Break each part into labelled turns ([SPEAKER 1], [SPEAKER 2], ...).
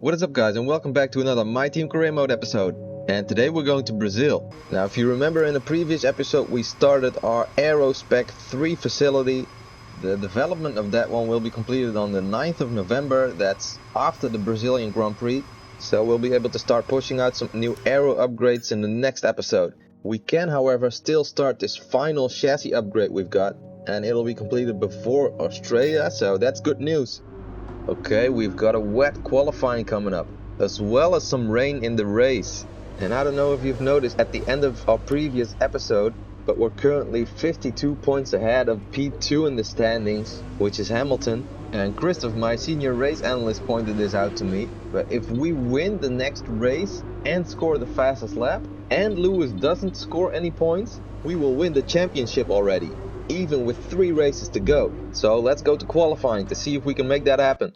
[SPEAKER 1] What is up guys, and welcome back to another My Team Career Mode episode. And today we're going to Brazil. Now if you remember in the previous episode we started our Aerospec 3 facility. The development of that one will be completed on the 9th of November, that's after the Brazilian Grand Prix. So we'll be able to start pushing out some new aero upgrades in the next episode. We can however still start this final chassis upgrade we've got, and it'll be completed before Australia, so that's good news. Okay, we've got a wet qualifying coming up, as well as some rain in the race. And I don't know if you've noticed at the end of our previous episode, but we're currently 52 points ahead of P2 in the standings, which is Hamilton. And Christoph, my senior race analyst, pointed this out to me. But if we win the next race and score the fastest lap, and Lewis doesn't score any points, we will win the championship already, even with 3 races to go. So let's go to qualifying to see if we can make that happen.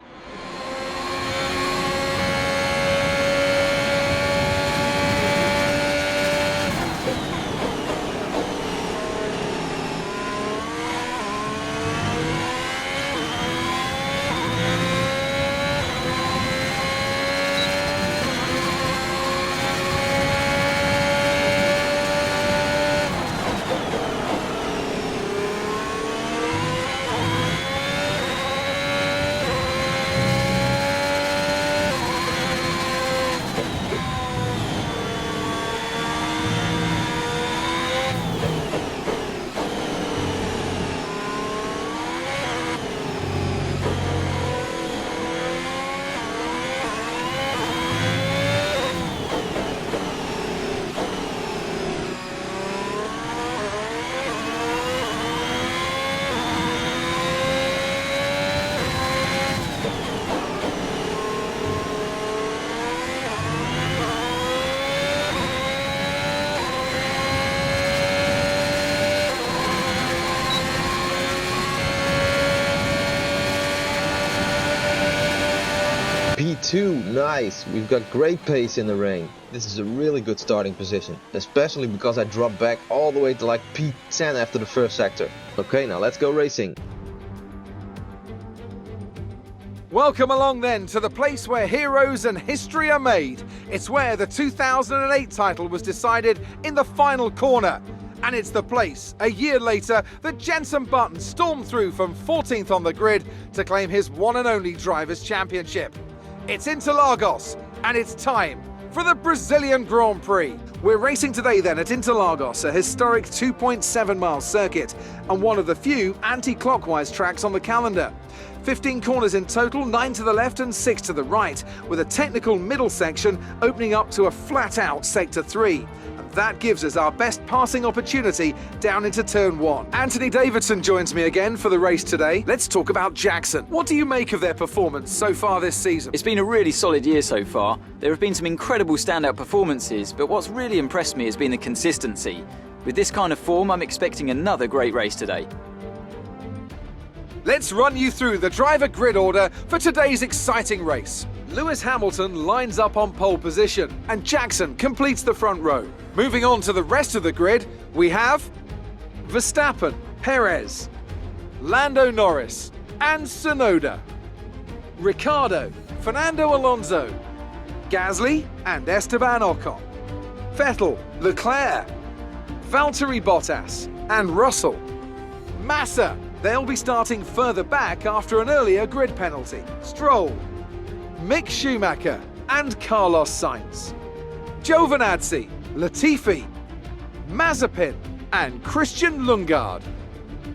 [SPEAKER 1] P2, nice, we've got great pace in the rain. This is a really good starting position, especially because I dropped back all the way to like P10 after the first sector. Okay, now let's go racing.
[SPEAKER 2] Welcome along then to the place where heroes and history are made. It's where the 2008 title was decided in the final corner. And it's the place, a year later, that Jenson Button stormed through from 14th on the grid to claim his one and only Drivers' Championship. It's Interlagos, and it's time for the Brazilian Grand Prix. We're racing today then at Interlagos, a historic 2.7-mile circuit, and one of the few anti-clockwise tracks on the calendar. 15 corners in total, 9 to the left and 6 to the right, with a technical middle section opening up to a flat-out Sector 3. And that gives us our best passing opportunity down into Turn 1. Anthony Davidson joins me again for the race today. Let's talk about Jackson. What do you make of their performance so far this season?
[SPEAKER 3] It's been a really solid year so far. There have been some incredible standout performances, but what's really impressed me has been the consistency. With this kind of form, I'm expecting another great race today.
[SPEAKER 2] Let's run you through the driver grid order for today's exciting race. Lewis Hamilton lines up on pole position, and Jackson completes the front row. Moving on to the rest of the grid, we have Verstappen, Perez, Lando Norris, and Tsunoda, Ricciardo, Fernando Alonso, Gasly, and Esteban Ocon, Vettel, Leclerc, Valtteri Bottas, and Russell, Massa. They'll be starting further back after an earlier grid penalty. Stroll, Mick Schumacher and Carlos Sainz, Giovinazzi, Latifi, Mazepin and Christian Lundgaard.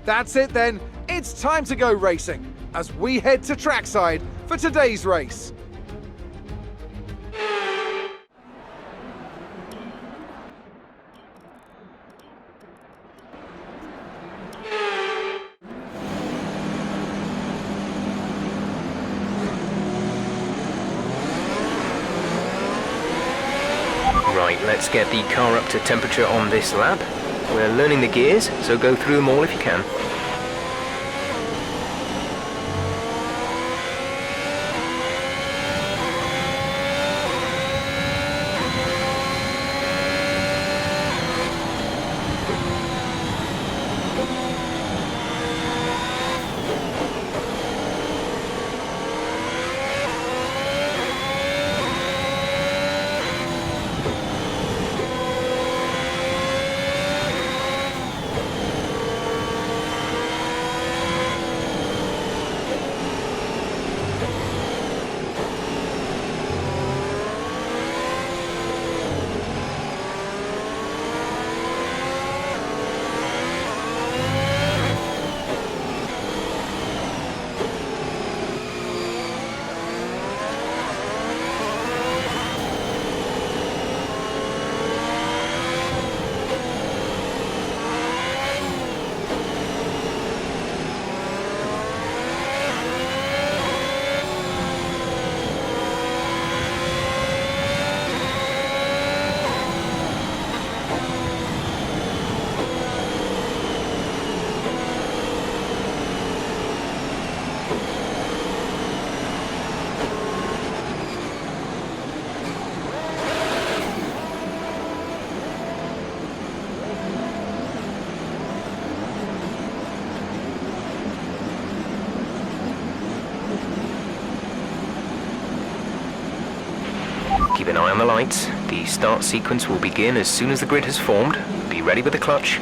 [SPEAKER 2] That's it then, it's time to go racing as we head to trackside for today's race.
[SPEAKER 4] Right, let's get the car up to temperature on this lap. We're learning the gears, so go through them all if you can. eye on the lights. The start sequence will begin as soon as the grid has formed. Be ready with the clutch.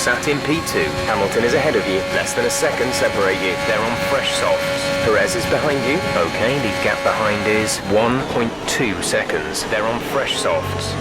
[SPEAKER 4] Sat in P2. Hamilton is ahead of you. Less than a second separate you. They're on fresh softs. Perez is behind you. Okay, the gap behind is 1.2 seconds. They're on fresh softs.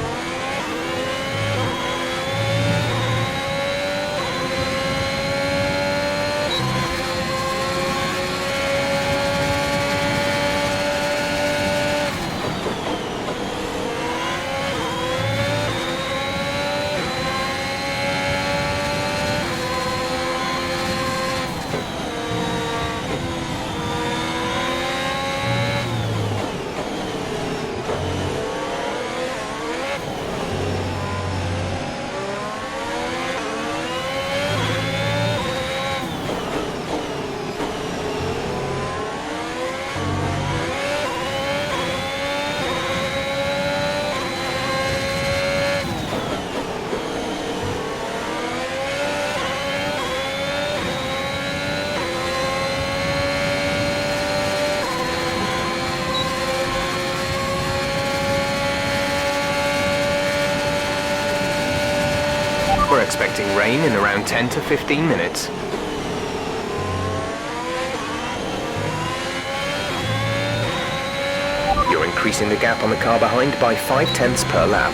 [SPEAKER 4] We're expecting rain in around 10 to 15 minutes. You're increasing the gap on the car behind by 0.5 per lap.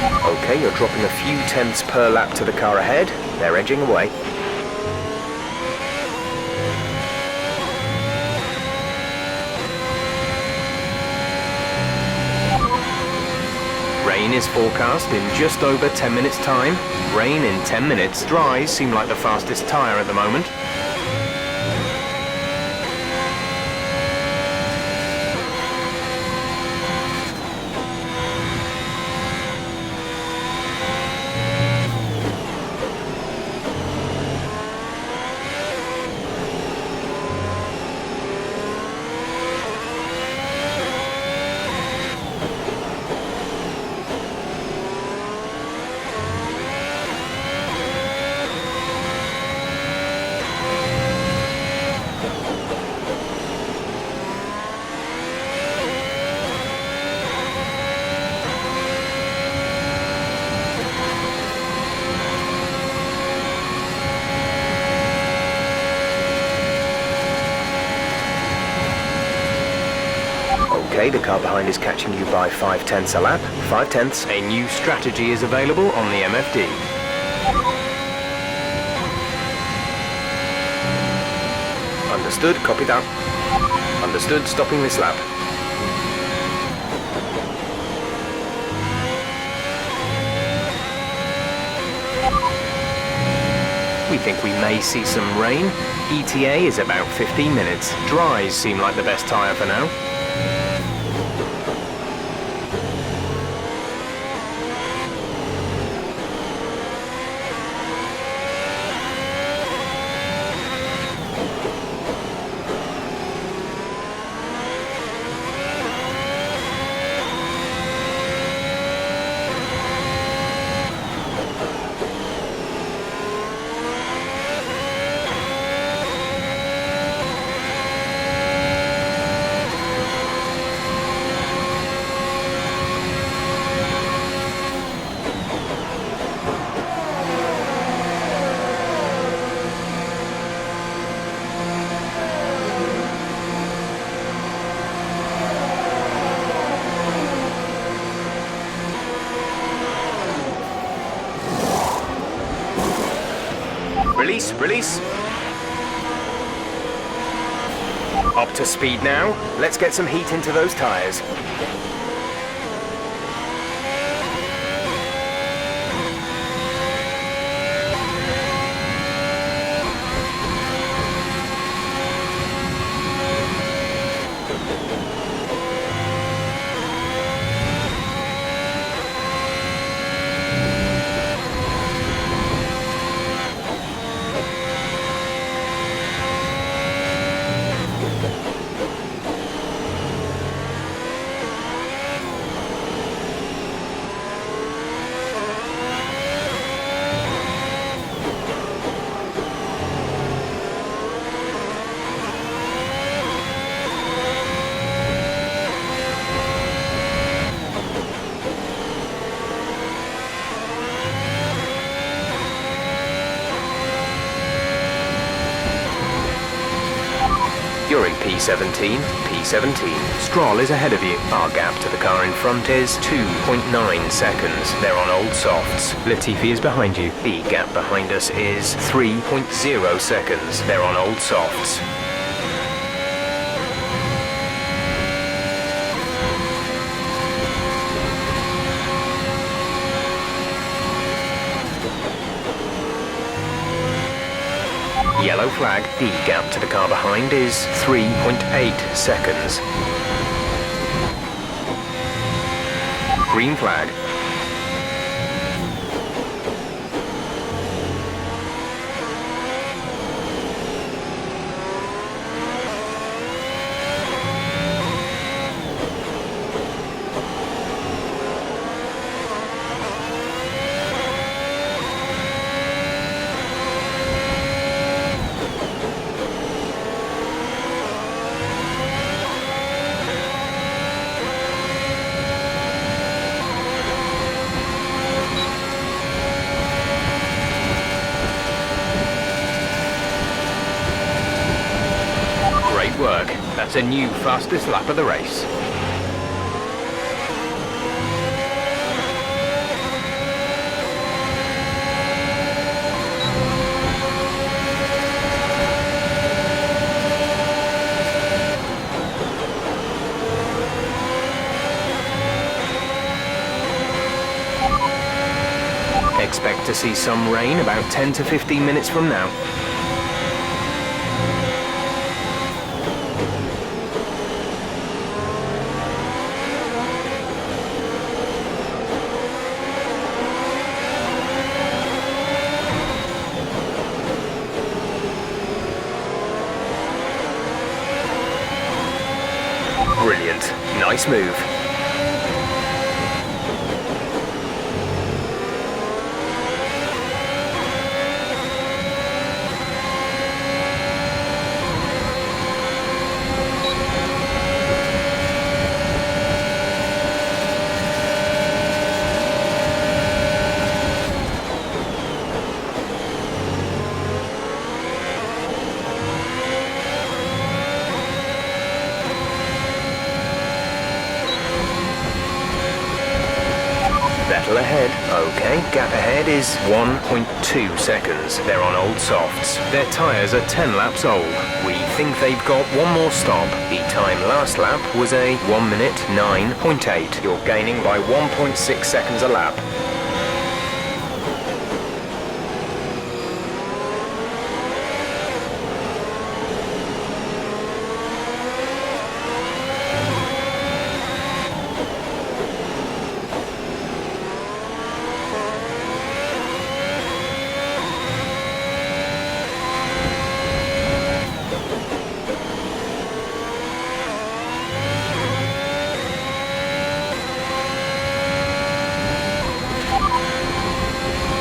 [SPEAKER 4] Okay, you're dropping a few tenths per lap to the car ahead. They're edging away. Rain is forecast in just over 10 minutes' time. Rain in 10 minutes. Dries seem like the fastest tyre at the moment. Okay, the car behind is catching you by 5 tenths a lap. 5 tenths. A new strategy is available on the MFD. Understood, copy that. Understood, stopping this lap. We think we may see some rain. ETA is about 15 minutes. Dries seem like the best tyre for now. Release. Up to speed now. Let's get some heat into those tyres. You're in P17. Stroll is ahead of you. Our gap to the car in front is 2.9 seconds. They're on old softs. Latifi is behind you. The gap behind us is 3.0 seconds. They're on old softs. Yellow flag. The gap to the car behind is 3.8 seconds. Green flag. Work. That's a new fastest lap of the race. Expect to see some rain about 10 to 15 minutes from now. Brilliant. Nice move. Battle ahead. Okay, gap ahead is 1.2 seconds. They're on old softs. Their tyres are 10 laps old. We think they've got one more stop. The time last lap was a 1 minute 9.8. You're gaining by 1.6 seconds a lap.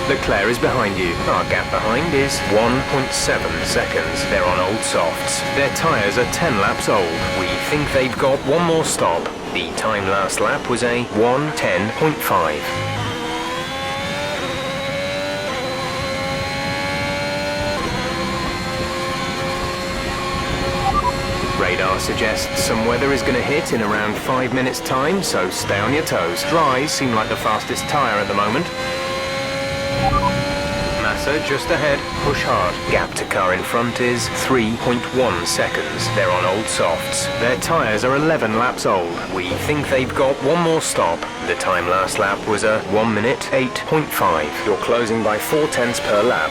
[SPEAKER 4] Leclerc is behind you. Our gap behind is 1.7 seconds. They're on old softs. Their tyres are 10 laps old. We think they've got one more stop. The time last lap was a 1:10.5. Radar suggests some weather is going to hit in around 5 minutes time, so stay on your toes. Dries seem like the fastest tyre at the moment. Massa just ahead, push hard. Gap to car in front is 3.1 seconds. They're on old softs. Their tyres are 11 laps old. We think they've got one more stop. The time last lap was a 1 minute 8.5. You're closing by 0.4 per lap.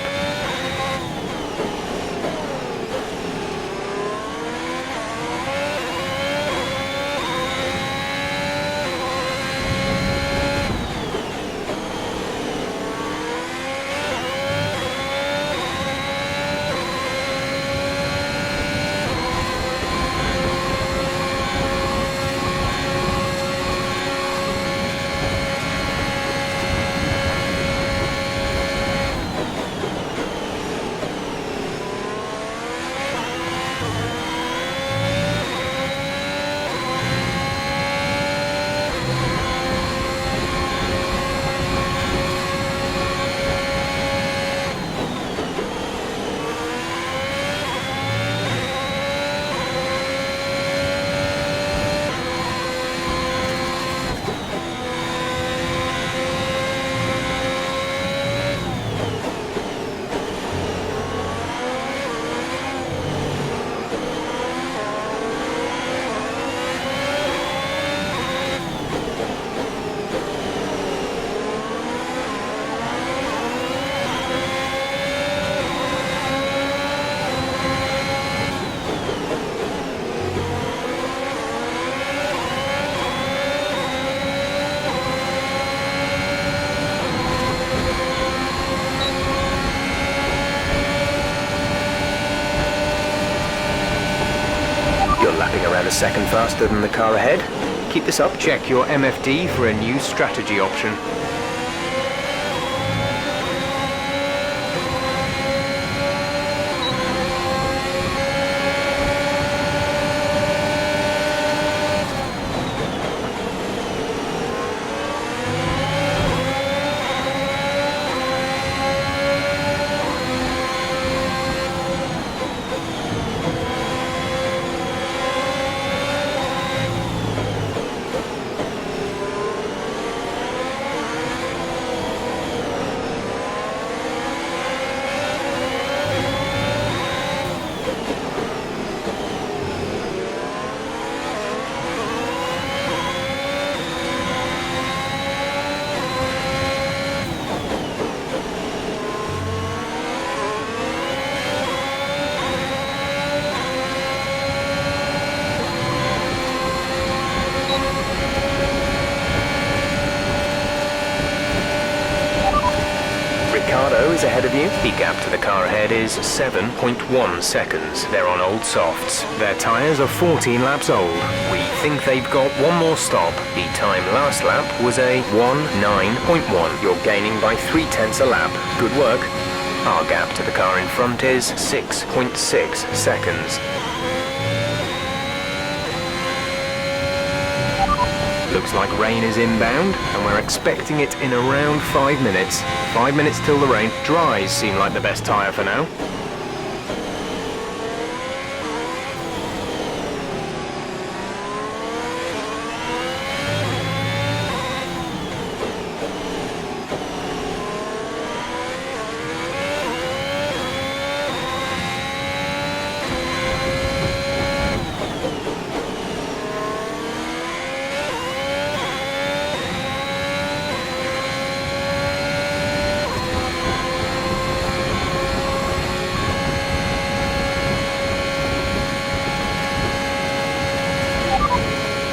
[SPEAKER 4] Around a second faster than the car ahead. Keep this up. Check your MFD for a new strategy option. Ricciardo is ahead of you. The gap to the car ahead is 7.1 seconds. They're on old softs. Their tyres are 14 laps old. We think they've got one more stop. The time last lap was a 1:9.1. You're gaining by 0.3 a lap. Good work. Our gap to the car in front is 6.6 seconds. Looks like rain is inbound, and we're expecting it in around 5 minutes. 5 minutes till the rain. Dries seem like the best tyre for now.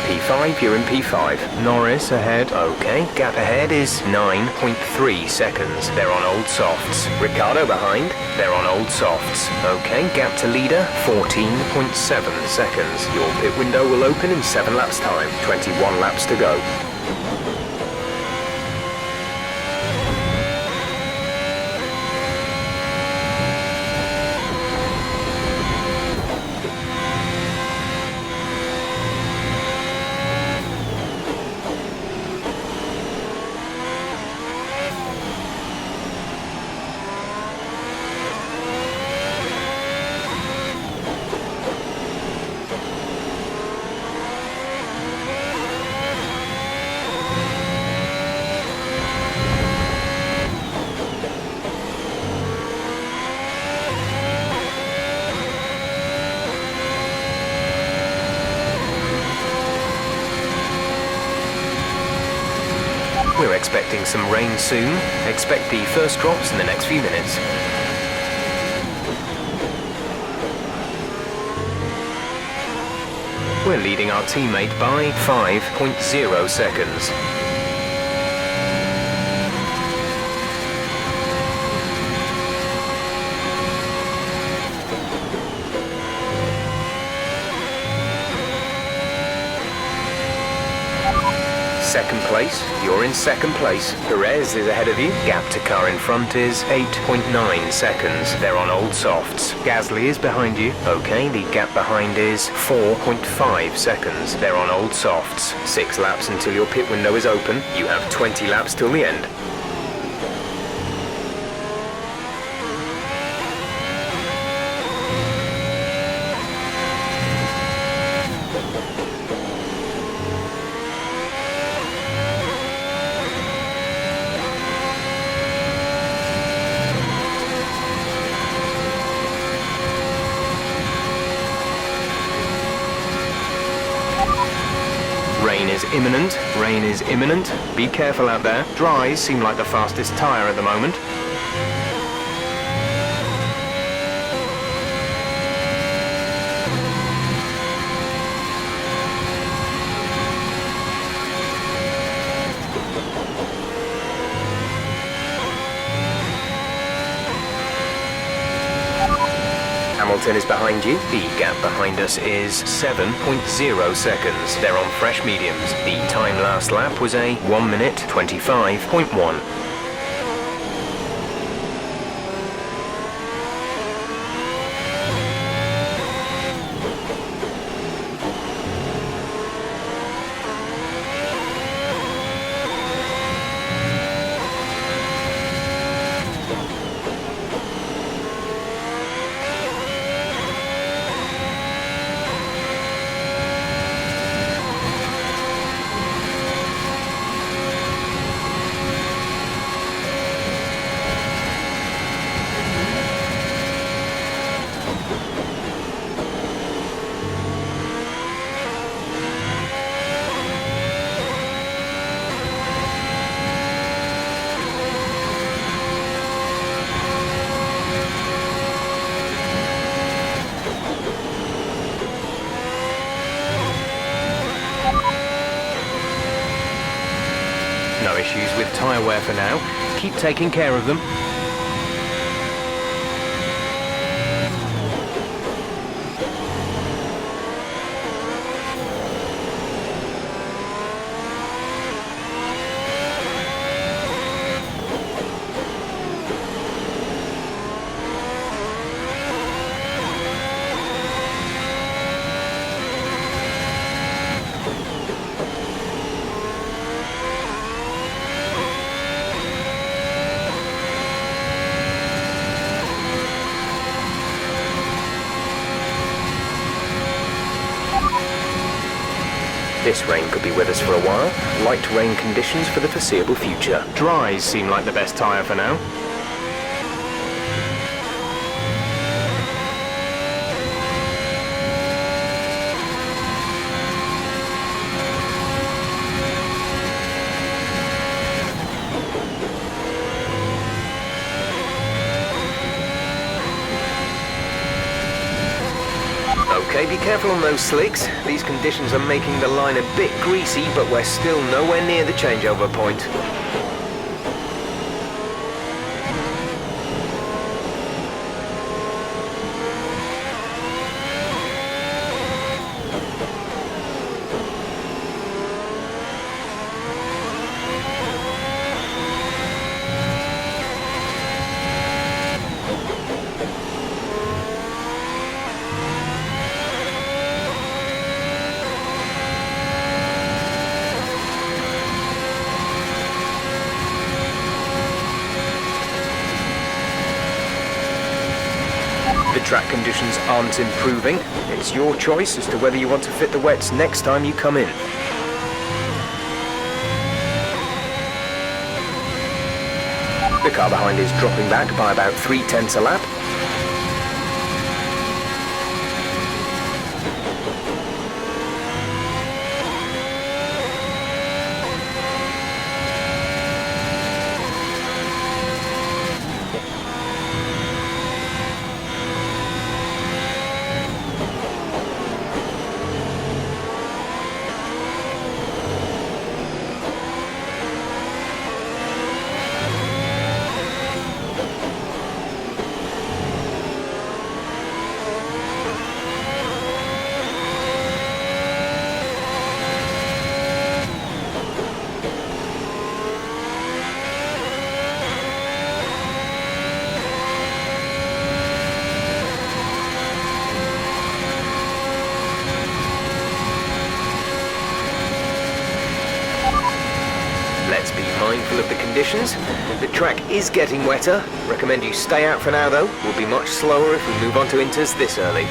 [SPEAKER 4] P5, you're in P5. Norris ahead. Okay, gap ahead is 9.3 seconds. They're on old softs. Ricciardo behind. They're on old softs. Okay, gap to leader, 14.7 seconds. Your pit window will open in 7 laps time. 21 laps to go. We're expecting some rain soon. Expect the first drops in the next few minutes. We're leading our teammate by 5.0 seconds. Second place, you're in second place. Perez is ahead of you. Gap to car in front is 8.9 seconds. They're on old softs. Gasly is behind you. Okay, the gap behind is 4.5 seconds. They're on old softs. 6 laps until your pit window is open. You have 20 laps till the end. Rain is imminent, rain is imminent. Be careful out there. Dries seem like the fastest tyre at the moment. Hamilton is behind you. The gap behind us is 7.0 seconds. They're on fresh mediums. The time last lap was a 1 minute 25.1. No issues with tyre wear for now. Keep taking care of them. This rain could be with us for a while. Light rain conditions for the foreseeable future. Dries seem like the best tyre for now. Okay, be careful on those slicks. These conditions are making the line a bit greasy, but we're still nowhere near the changeover point. The track conditions aren't improving. It's your choice as to whether you want to fit the wets next time you come in. The car behind is dropping back by about 3/10 a lap. Let's be mindful of the conditions. The track is getting wetter. Recommend you stay out for now though. We'll be much slower if we move on to inters this early.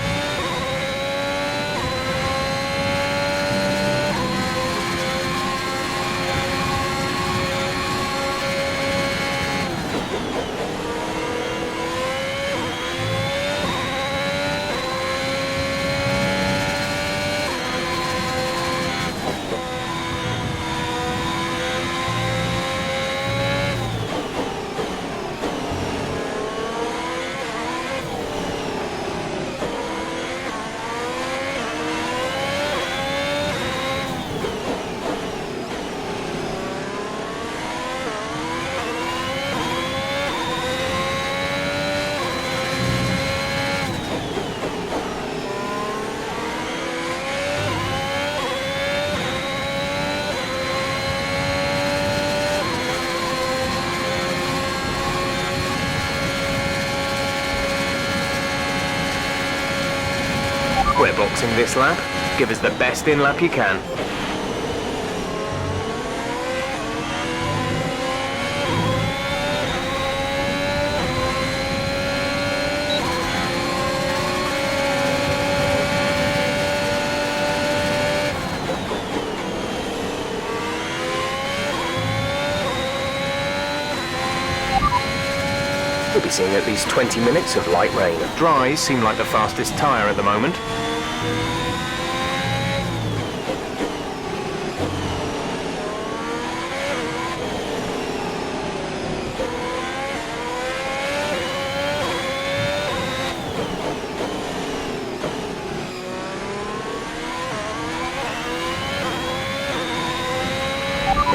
[SPEAKER 4] We're boxing this lap. Give us the best in lap you can. We'll be seeing at least 20 minutes of light rain. Dries seem like the fastest tyre at the moment.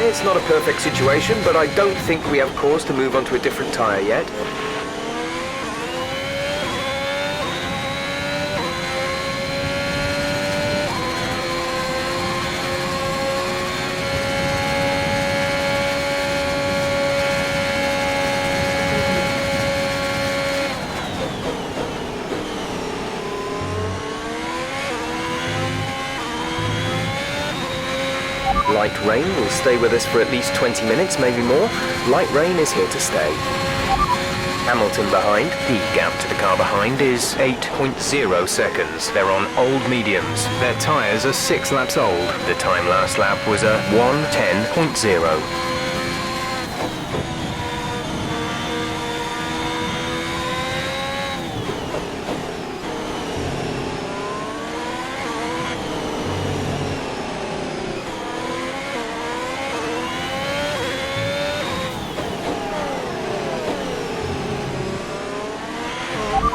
[SPEAKER 4] It's not a perfect situation, but I don't think we have cause to move on to a different tyre yet. Light rain will stay with us for at least 20 minutes, maybe more. Light rain is here to stay. Hamilton behind. The gap to the car behind is 8.0 seconds. They're on old mediums. Their tyres are 6 laps old. The time last lap was a 1:10.0.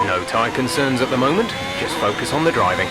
[SPEAKER 4] No tyre concerns at the moment, just focus on the driving.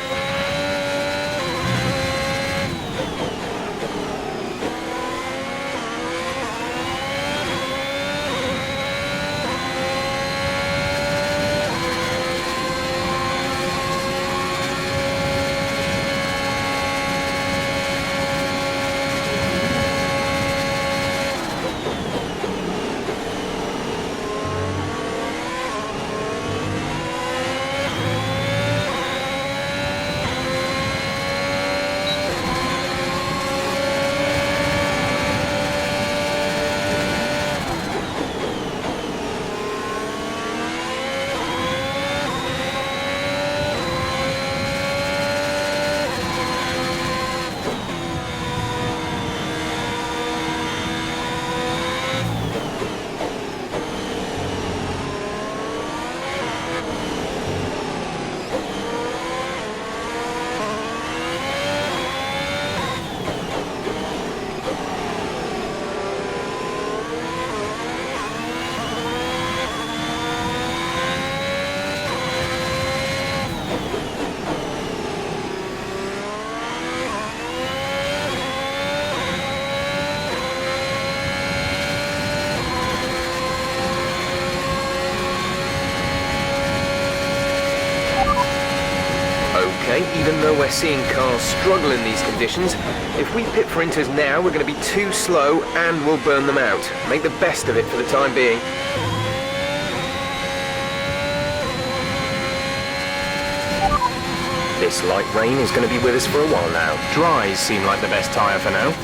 [SPEAKER 4] Even though we're seeing cars struggle in these conditions, if we pit for Inters now, we're going to be too slow and we'll burn them out. Make the best of it for the time being. This light rain is going to be with us for a while now. Dries seem like the best tyre for now.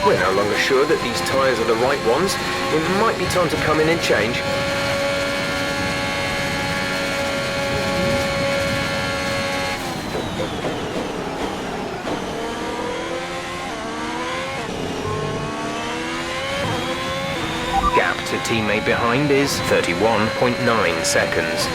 [SPEAKER 4] We're no longer sure that these tyres are the right ones. It might be time to come in and change. Gap to teammate behind is 31.9 seconds.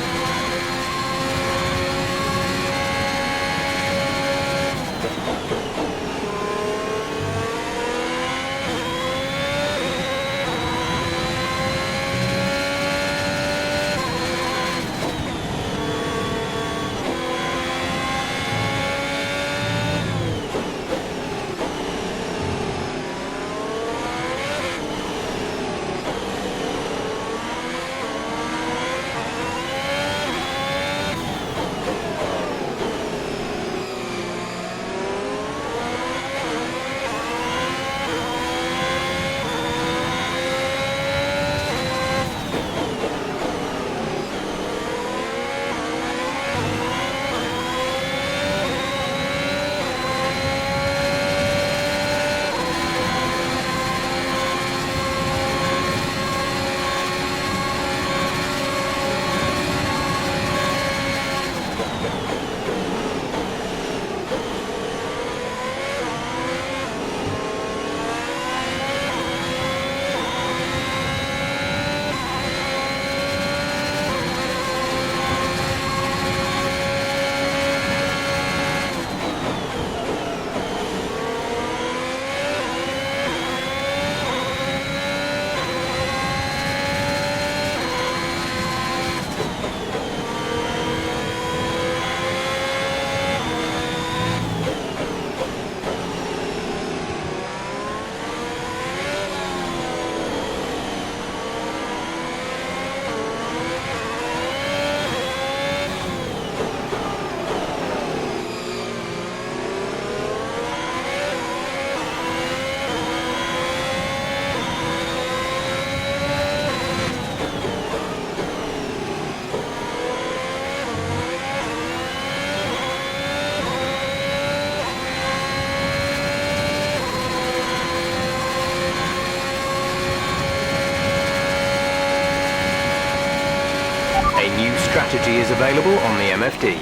[SPEAKER 4] A new strategy is available on the MFD.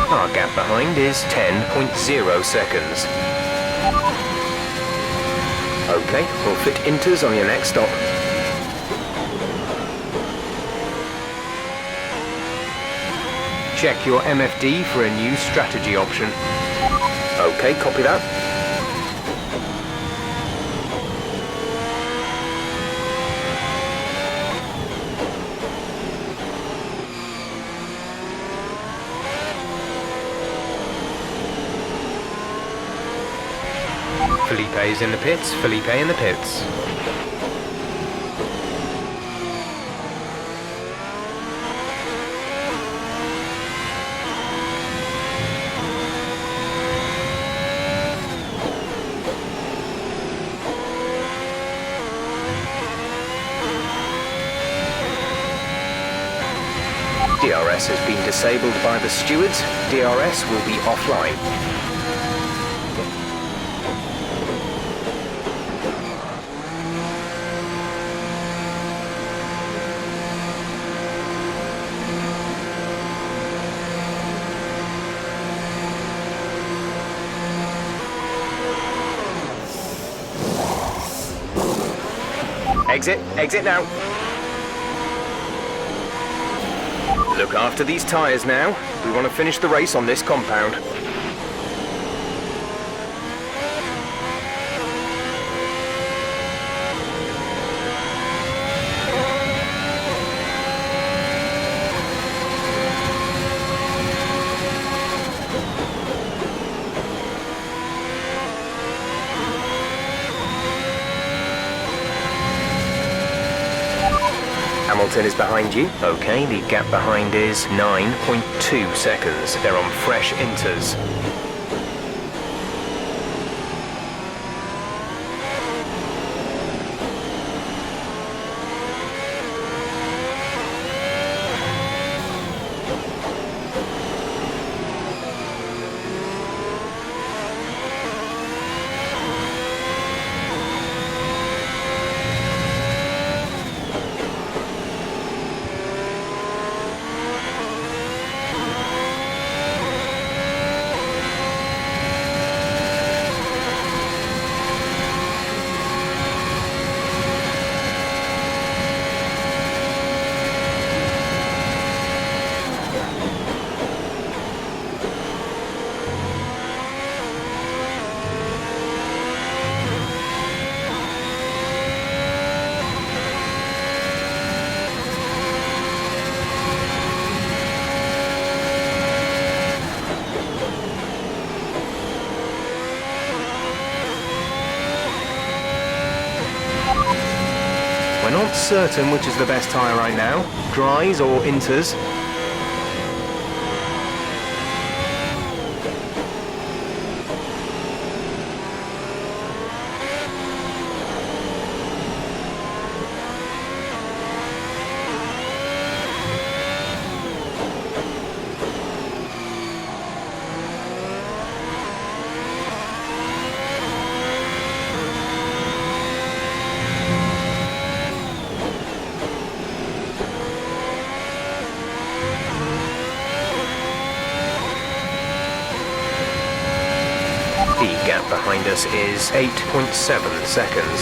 [SPEAKER 4] Our gap behind is 10.0 seconds. Okay, we'll fit inters on your next stop. Check your MFD for a new strategy option. Okay, copy that. Felipe's in the pits, Felipe in the pits. DRS has been disabled by the stewards. DRS will be offline. Exit now. Look after these tyres now. We want to finish the race on this compound. Hamilton is behind you. Okay, the gap behind is 9.2 seconds. They're on fresh inters. We're not certain which is the best tyre right now, dries or inters. The gap behind us is 8.7 seconds.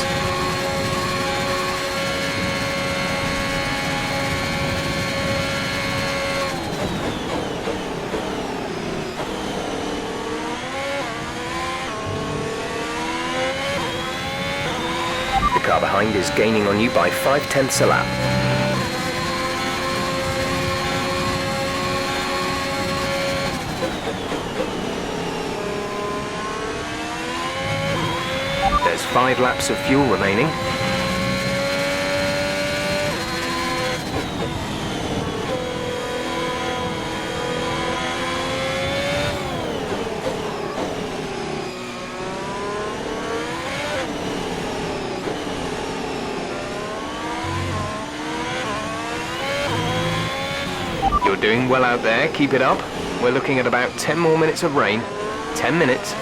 [SPEAKER 4] The car behind is gaining on you by 0.5 a lap. There's 5 laps of fuel remaining. You're doing well out there, keep it up. We're looking at about 10 more minutes of rain. 10 minutes.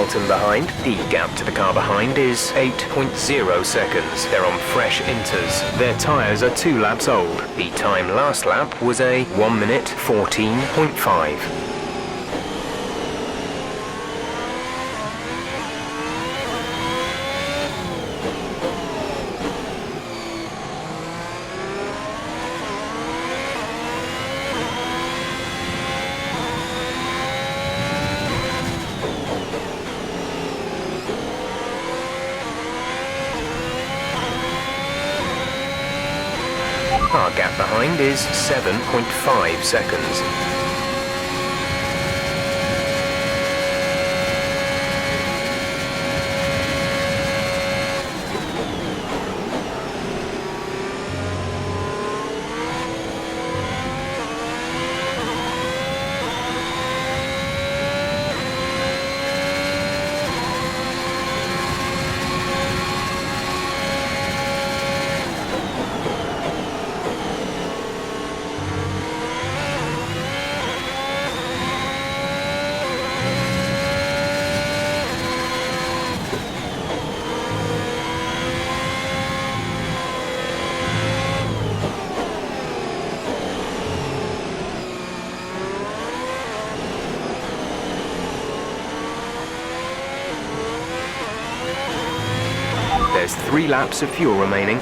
[SPEAKER 4] Hamilton behind. The gap to the car behind is 8.0 seconds. They're on fresh inters. Their tyres are 2 laps old. The time last lap was a 1 minute 14.5. Our gap behind is 7.5 seconds. There's 3 laps of fuel remaining.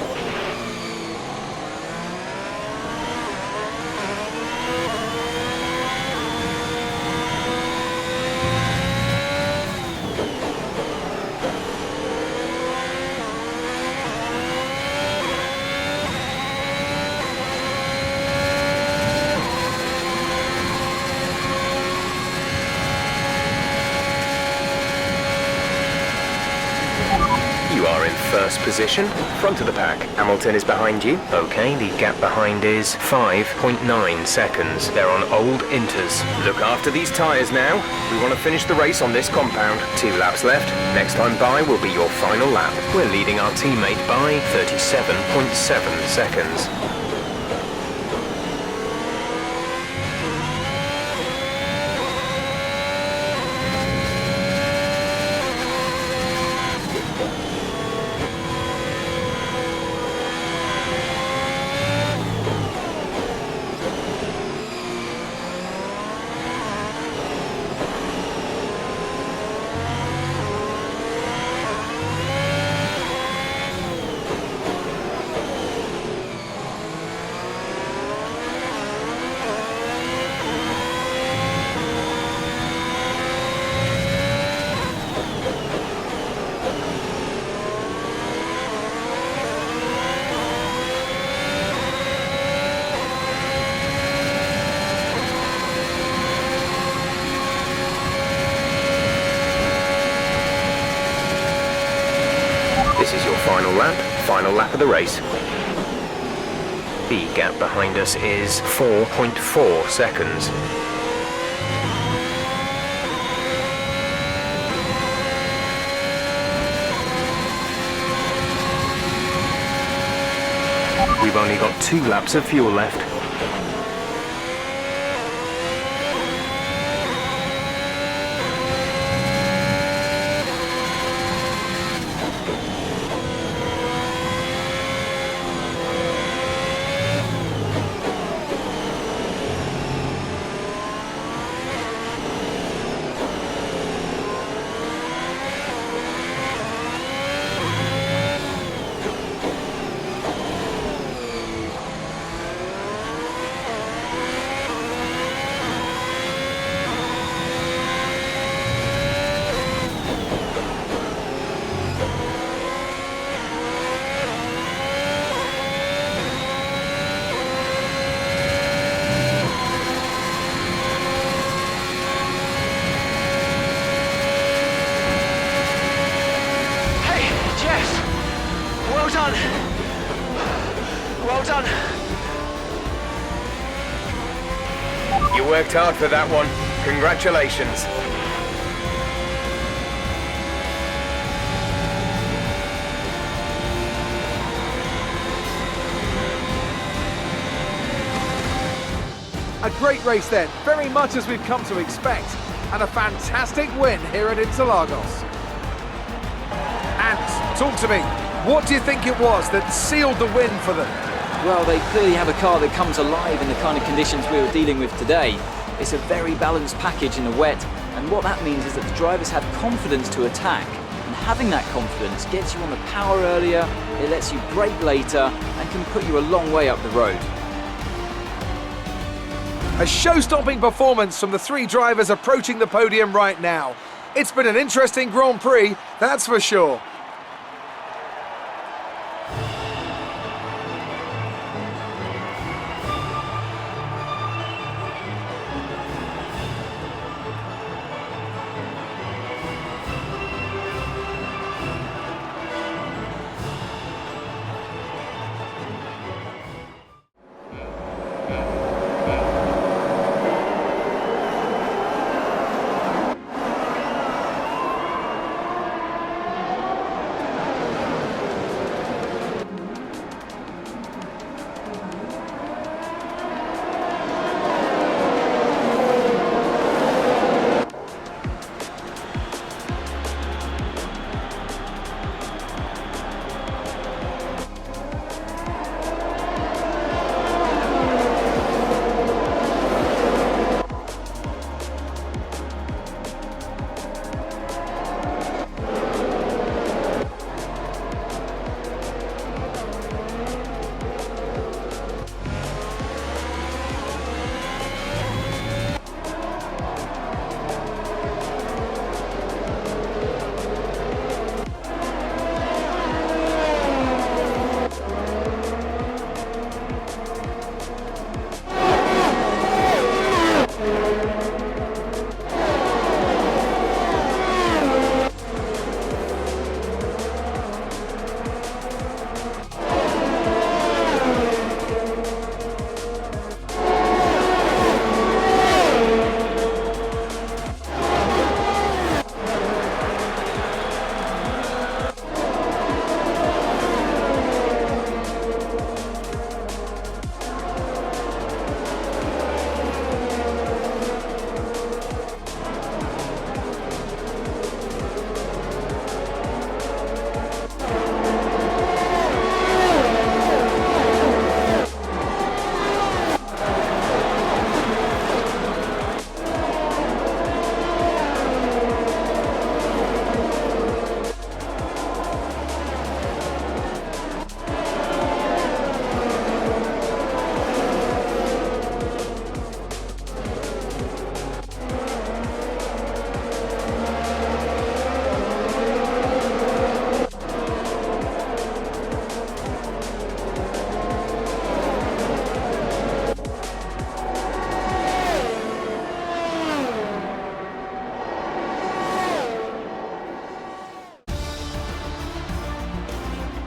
[SPEAKER 4] You are in first position, front of the pack. Hamilton is behind you. Okay, the gap behind is 5.9 seconds. They're on old inters. Look after these tyres now. We want to finish the race on this compound. 2 laps left. Next time by will be your final lap. We're leading our teammate by 37.7 seconds. This is your final lap of the race. The gap behind us is 4.4 seconds. We've only got 2 laps of fuel left.
[SPEAKER 5] Well done.
[SPEAKER 4] You worked hard for that one. Congratulations.
[SPEAKER 2] A great race then, very much as we've come to expect. and a fantastic win here at Interlagos. And talk to me, what do you think it was that sealed the win for them?
[SPEAKER 3] Well, they clearly have a car that comes alive in the kind of conditions we were dealing with today. It's a very balanced package in the wet, and what that means is that the drivers have confidence to attack. And having that confidence gets you on the power earlier, it lets you brake later, and can put you a long way up the road.
[SPEAKER 2] A show-stopping performance from the three drivers approaching the podium right now. It's been an interesting Grand Prix, that's for sure.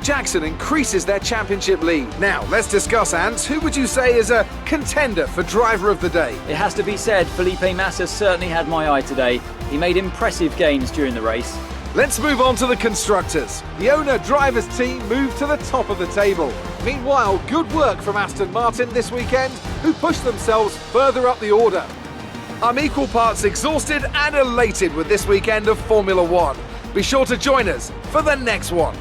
[SPEAKER 2] Jackson increases their championship lead. Now, let's discuss, Ants. Who would you say is a contender for driver of the day?
[SPEAKER 3] It has to be said, Felipe Massa certainly had my eye today. He made impressive gains during the race.
[SPEAKER 2] Let's move on to the constructors. The owner-drivers team moved to the top of the table. Meanwhile, good work from Aston Martin this weekend, who pushed themselves further up the order. I'm equal parts exhausted and elated with this weekend of Formula One. Be sure to join us for the next one.